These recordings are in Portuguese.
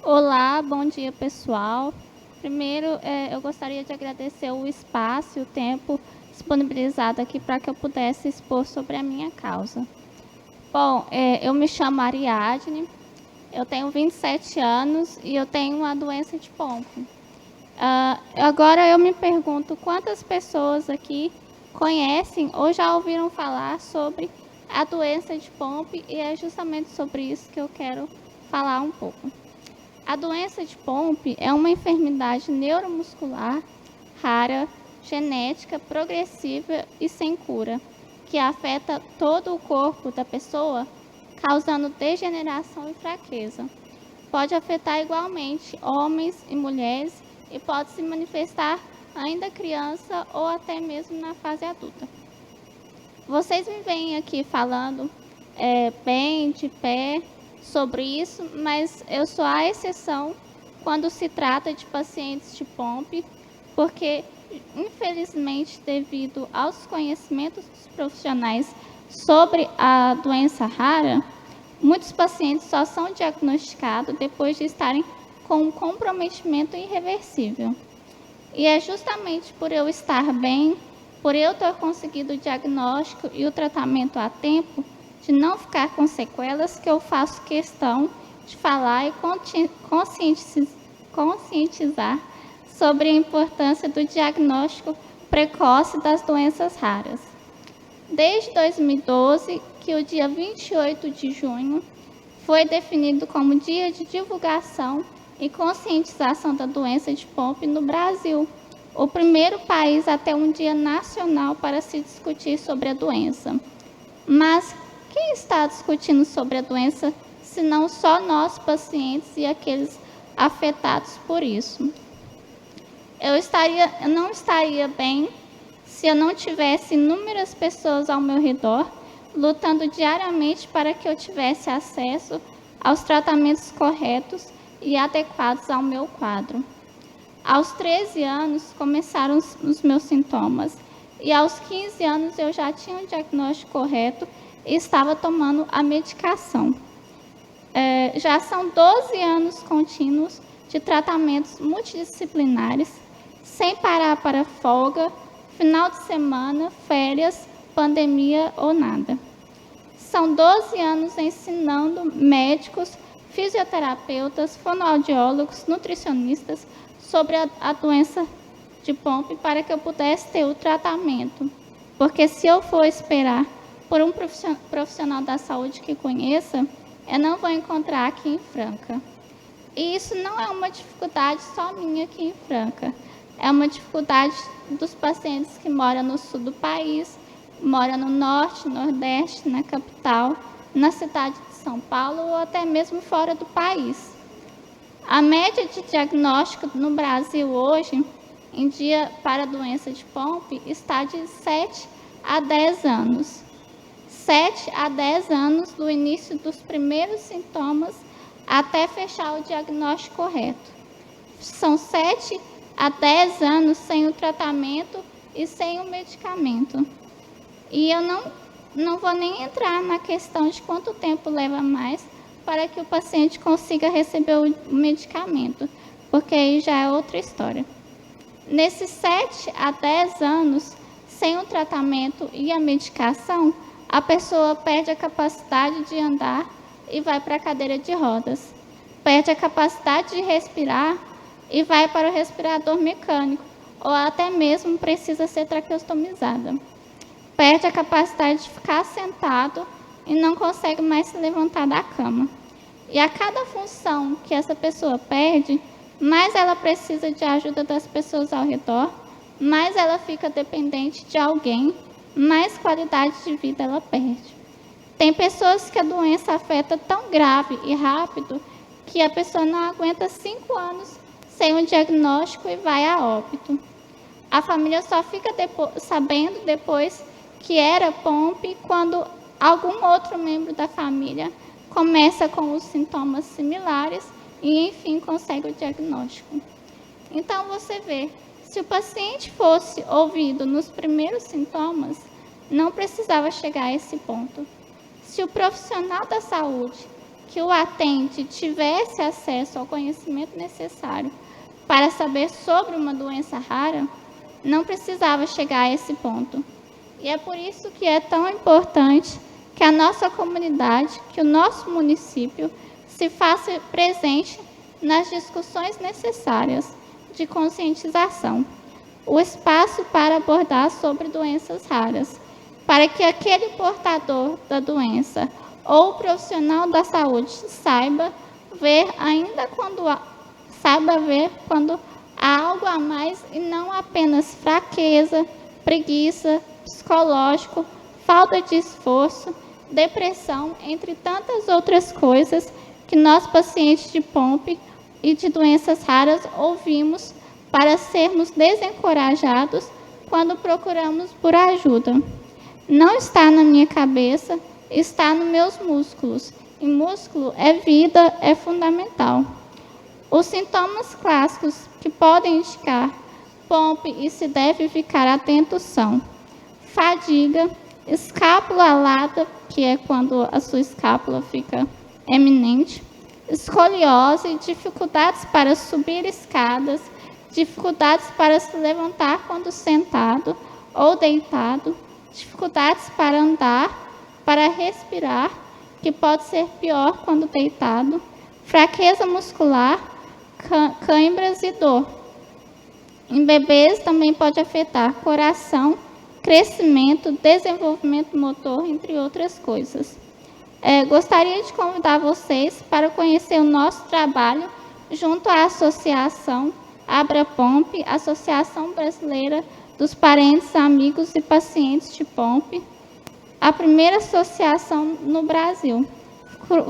Olá, bom dia, pessoal. Primeiro, eu gostaria de agradecer o espaço e o tempo disponibilizado aqui para que eu pudesse expor sobre a minha causa. Bom, eu me chamo Ariadne, eu tenho 27 anos e eu tenho uma doença de Pompe. Agora eu me pergunto quantas pessoas aqui conhecem ou já ouviram falar sobre a doença de Pompe, e é justamente sobre isso que eu quero falar um pouco. A doença de Pompe é uma enfermidade neuromuscular rara, genética, progressiva e sem cura, que afeta todo o corpo da pessoa, causando degeneração e fraqueza. Pode afetar igualmente homens e mulheres e pode se manifestar ainda criança ou até mesmo na fase adulta. Vocês me veem aqui falando bem de pé sobre isso, mas eu sou a exceção quando se trata de pacientes de Pompe, porque, infelizmente, devido aos conhecimentos dos profissionais sobre a doença rara, muitos pacientes só são diagnosticados depois de estarem com um comprometimento irreversível. E é justamente por eu estar bem, por eu ter conseguido o diagnóstico e o tratamento a tempo, de não ficar com sequelas, que eu faço questão de falar e conscientizar sobre a importância do diagnóstico precoce das doenças raras. Desde 2012, que o dia 28 de junho foi definido como dia de divulgação e conscientização da doença de Pompe no Brasil, o primeiro país a ter um dia nacional para se discutir sobre a doença. Mas quem está discutindo sobre a doença, se não só nós pacientes e aqueles afetados por isso? Eu não estaria bem se eu não tivesse inúmeras pessoas ao meu redor lutando diariamente para que eu tivesse acesso aos tratamentos corretos e adequados ao meu quadro. Aos 13 anos começaram os meus sintomas e aos 15 anos eu já tinha o diagnóstico correto e estava tomando a medicação. Já são 12 anos contínuos de tratamentos multidisciplinares, sem parar para folga, final de semana, férias, pandemia ou nada. São 12 anos ensinando médicos, fisioterapeutas, fonoaudiólogos, nutricionistas sobre a doença de Pompe para que eu pudesse ter o tratamento. Porque se eu for esperar por um profissional da saúde que conheça, eu não vou encontrar aqui em Franca. E isso não é uma dificuldade só minha aqui em Franca. É uma dificuldade dos pacientes que moram no sul do país, moram no norte, nordeste, na capital, na cidade de São Paulo ou até mesmo fora do país. A média de diagnóstico no Brasil hoje, em dia para a doença de Pompe, está de 7 a 10 anos. 7 a 10 anos do início dos primeiros sintomas até fechar o diagnóstico correto. São 7 a 10 anos sem o tratamento e sem o medicamento. E eu não vou nem entrar na questão de quanto tempo leva mais para que o paciente consiga receber o medicamento, porque aí já é outra história. Nesses 7 a 10 anos, sem o tratamento e a medicação, a pessoa perde a capacidade de andar e vai para a cadeira de rodas. Perde a capacidade de respirar e vai para o respirador mecânico, ou até mesmo precisa ser traqueostomizada. Perde a capacidade de ficar sentado e não consegue mais se levantar da cama. E a cada função que essa pessoa perde, mais ela precisa de ajuda das pessoas ao redor, mais ela fica dependente de alguém, mais qualidade de vida ela perde. Tem pessoas que a doença afeta tão grave e rápido que a pessoa não aguenta 5 anos sem um diagnóstico e vai a óbito. A família só fica sabendo depois que era Pompe quando algum outro membro da família começa com os sintomas similares e, enfim, consegue o diagnóstico. Então, você vê, se o paciente fosse ouvido nos primeiros sintomas, não precisava chegar a esse ponto. Se o profissional da saúde que o atende tivesse acesso ao conhecimento necessário para saber sobre uma doença rara, não precisava chegar a esse ponto. E é por isso que é tão importante que a nossa comunidade, que o nosso município, se faça presente nas discussões necessárias de conscientização, o espaço para abordar sobre doenças raras, para que aquele portador da doença ou profissional da saúde saiba ver quando há algo a mais e não apenas fraqueza, preguiça, psicológico, falta de esforço, depressão, entre tantas outras coisas que nós, pacientes de POMP e de doenças raras, ouvimos para sermos desencorajados quando procuramos por ajuda. Não está na minha cabeça, está nos meus músculos. E músculo é vida, é fundamental. Os sintomas clássicos que podem indicar POMP e se deve ficar atento são fadiga, escápula alada, que é quando a sua escápula fica eminente, escoliose, dificuldades para subir escadas, dificuldades para se levantar quando sentado ou deitado, dificuldades para andar, para respirar, que pode ser pior quando deitado, fraqueza muscular, câimbras e dor. Em bebês também pode afetar coração, crescimento, desenvolvimento motor, entre outras coisas. Gostaria de convidar vocês para conhecer o nosso trabalho junto à Associação AbraPOMP, Associação Brasileira dos Parentes, Amigos e Pacientes de POMP, a primeira associação no Brasil,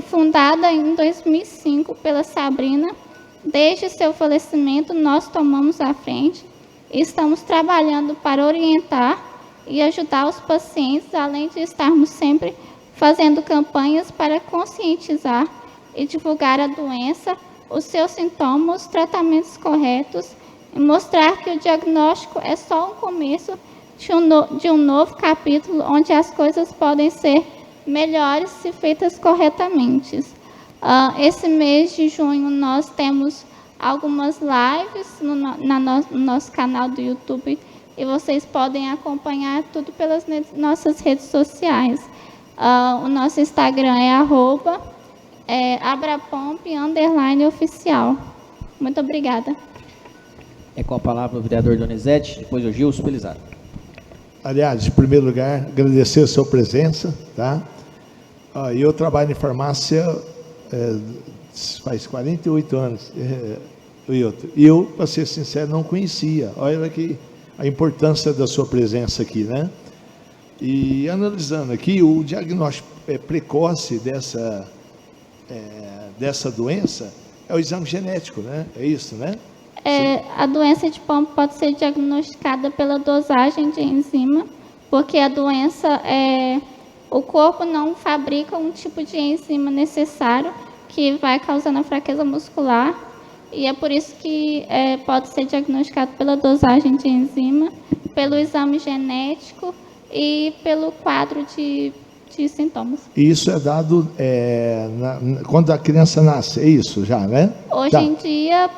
fundada em 2005 pela Sabrina. Desde seu falecimento, nós tomamos a frente e estamos trabalhando para orientar e ajudar os pacientes, além de estarmos sempre fazendo campanhas para conscientizar e divulgar a doença, os seus sintomas, os tratamentos corretos e mostrar que o diagnóstico é só um começo de um novo capítulo onde as coisas podem ser melhores se feitas corretamente. Esse mês de junho nós temos algumas lives no nosso canal do YouTube e vocês podem acompanhar tudo pelas nossas redes sociais. O nosso Instagram é @AbraPOMP_oficial. Muito obrigada. É com a palavra o vereador Donizete, depois o Gilson Pelizar. Aliás, em primeiro lugar, agradecer a sua presença, tá? Eu trabalho em farmácia faz 48 anos, e eu, para ser sincero, não conhecia. Olha aqui a importância da sua presença aqui, né? E analisando aqui, o diagnóstico precoce dessa doença é o exame genético, né? É isso, né? A doença de POMP pode ser diagnosticada pela dosagem de enzima, porque a doença, o corpo não fabrica um tipo de enzima necessário que vai causando a fraqueza muscular, e é por isso que pode ser diagnosticado pela dosagem de enzima, pelo exame genético e pelo quadro de sintomas. E isso é dado quando a criança nasce, é isso já, né? Hoje em dia,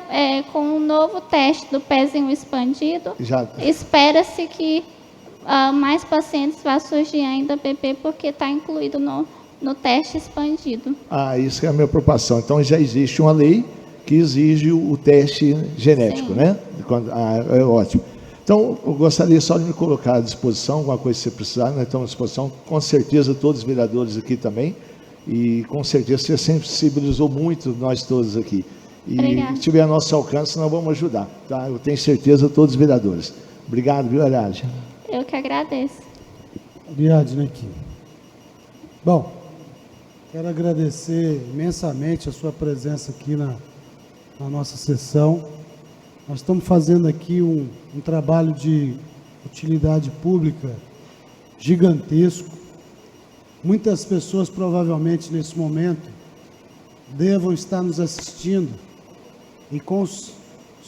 com o novo teste do pezinho expandido, espera-se que mais pacientes vão surgir ainda bebê, porque está incluído no teste expandido. Isso é a minha preocupação. Então já existe uma lei que exige o teste genético, né? É ótimo. Então, eu gostaria só de me colocar à disposição, alguma coisa que você precisar, nós estamos à disposição, com certeza todos os vereadores aqui também, e com certeza você sensibilizou muito nós todos aqui. E Obrigada. se tiver a nosso alcance, nós vamos ajudar, tá? Eu tenho certeza, todos os vereadores. Obrigado, viu, Ariadne? Eu que agradeço. Ariadne aqui. Bom, quero agradecer imensamente a sua presença aqui na nossa sessão. Nós estamos fazendo aqui um trabalho de utilidade pública gigantesco. Muitas pessoas provavelmente nesse momento devam estar nos assistindo e com os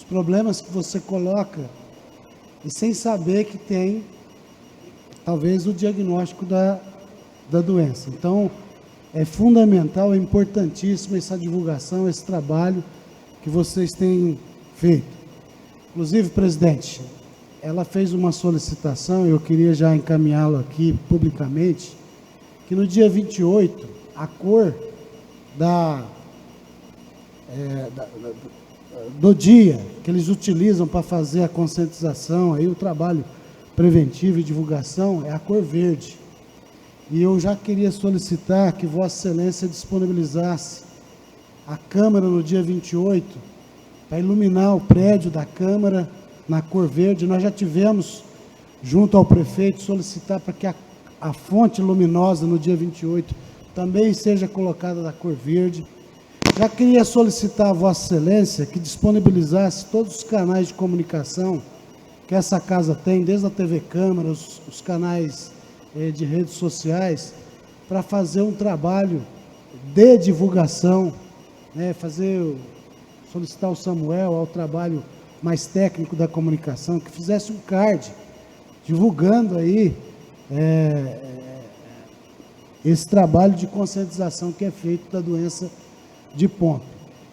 problemas que você coloca e sem saber que tem talvez o diagnóstico da doença. Então, é fundamental, é importantíssimo essa divulgação, esse trabalho que vocês têm feito. Inclusive, presidente, ela fez uma solicitação, eu queria já encaminhá-lo aqui publicamente, que no dia 28, a cor do dia que eles utilizam para fazer a conscientização, aí o trabalho preventivo e divulgação, é a cor verde. E eu já queria solicitar que Vossa Excelência disponibilizasse a Câmara no dia 28 para iluminar o prédio da Câmara na cor verde. Nós já tivemos, junto ao prefeito, solicitar para que a fonte luminosa no dia 28 também seja colocada da cor verde. Já queria solicitar a Vossa Excelência que disponibilizasse todos os canais de comunicação que essa casa tem, desde a TV Câmara, os canais de redes sociais, para fazer um trabalho de divulgação, né, solicitar o Samuel ao trabalho mais técnico da comunicação, que fizesse um card divulgando aí esse trabalho de conscientização que é feito da doença de Pompe.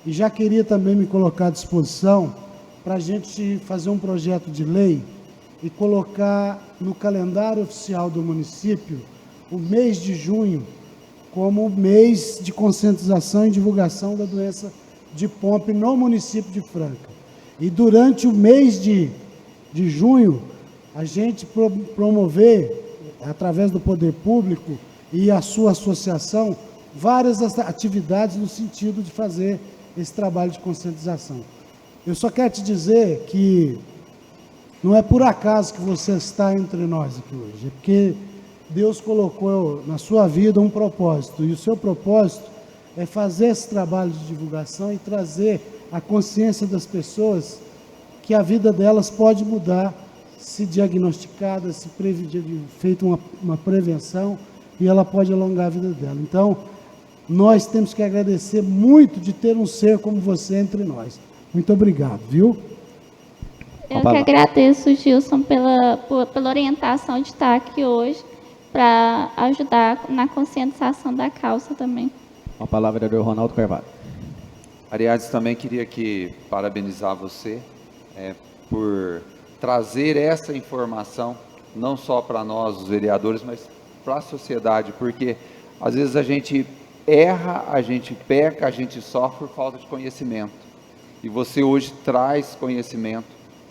E já queria também me colocar à disposição para a gente fazer um projeto de lei e colocar no calendário oficial do município o mês de junho como o mês de conscientização e divulgação da doença de Pompe no município de Franca. E durante o mês de junho, a gente promover, através do poder público e a sua associação, várias atividades no sentido de fazer esse trabalho de conscientização. Eu só quero te dizer que não é por acaso que você está entre nós aqui hoje, é porque Deus colocou na sua vida um propósito, e o seu propósito é fazer esse trabalho de divulgação e trazer a consciência das pessoas que a vida delas pode mudar se diagnosticada, se feita uma prevenção, e ela pode alongar a vida dela. Então, nós temos que agradecer muito de ter um ser como você entre nós. Muito obrigado, viu? Eu que agradeço, Gilson, pela orientação de estar aqui hoje para ajudar na conscientização da causa também. Com a palavra, vereador Ronaldo Carvalho. Ariadnes, também queria parabenizar você por trazer essa informação, não só para nós, os vereadores, mas para a sociedade, porque às vezes a gente erra, a gente peca, a gente sofre por falta de conhecimento. E você hoje traz conhecimento,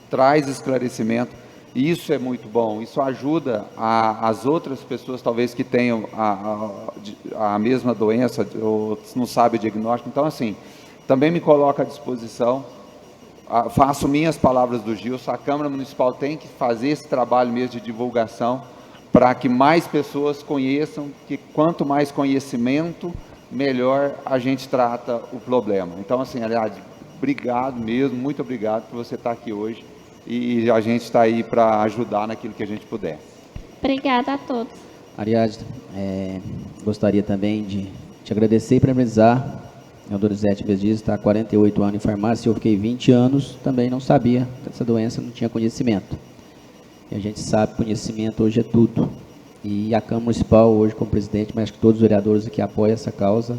traz esclarecimento, e isso é muito bom. Isso ajuda as outras pessoas, talvez, que tenham a mesma doença, ou não sabem o diagnóstico. Então, assim, também me coloco à disposição, faço minhas palavras do Gilson, a Câmara Municipal tem que fazer esse trabalho mesmo de divulgação, para que mais pessoas conheçam, que quanto mais conhecimento, melhor a gente trata o problema. Então, assim, aliás, obrigado mesmo, muito obrigado por você estar aqui hoje, e a gente está aí para ajudar naquilo que a gente puder. Obrigada a todos. Ariadne, gostaria também de te agradecer e parabenizar. Eu, Donizete Bezdias, está há 48 anos em farmácia, eu fiquei 20 anos, também não sabia dessa doença, não tinha conhecimento. E a gente sabe que conhecimento hoje é tudo. E a Câmara Municipal, hoje como presidente, mas acho que todos os vereadores aqui apoiam essa causa.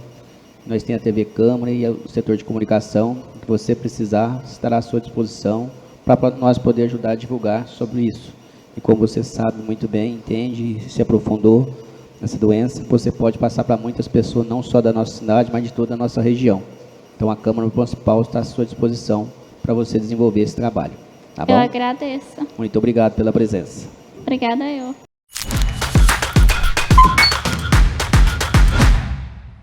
Nós temos a TV Câmara e o setor de comunicação, que você precisar, estará à sua disposição para nós poder ajudar a divulgar sobre isso. E como você sabe muito bem, entende e se aprofundou nessa doença, você pode passar para muitas pessoas, não só da nossa cidade, mas de toda a nossa região. Então a Câmara Municipal está à sua disposição para você desenvolver esse trabalho. Tá bom? Eu agradeço. Muito obrigado pela presença. Obrigada eu.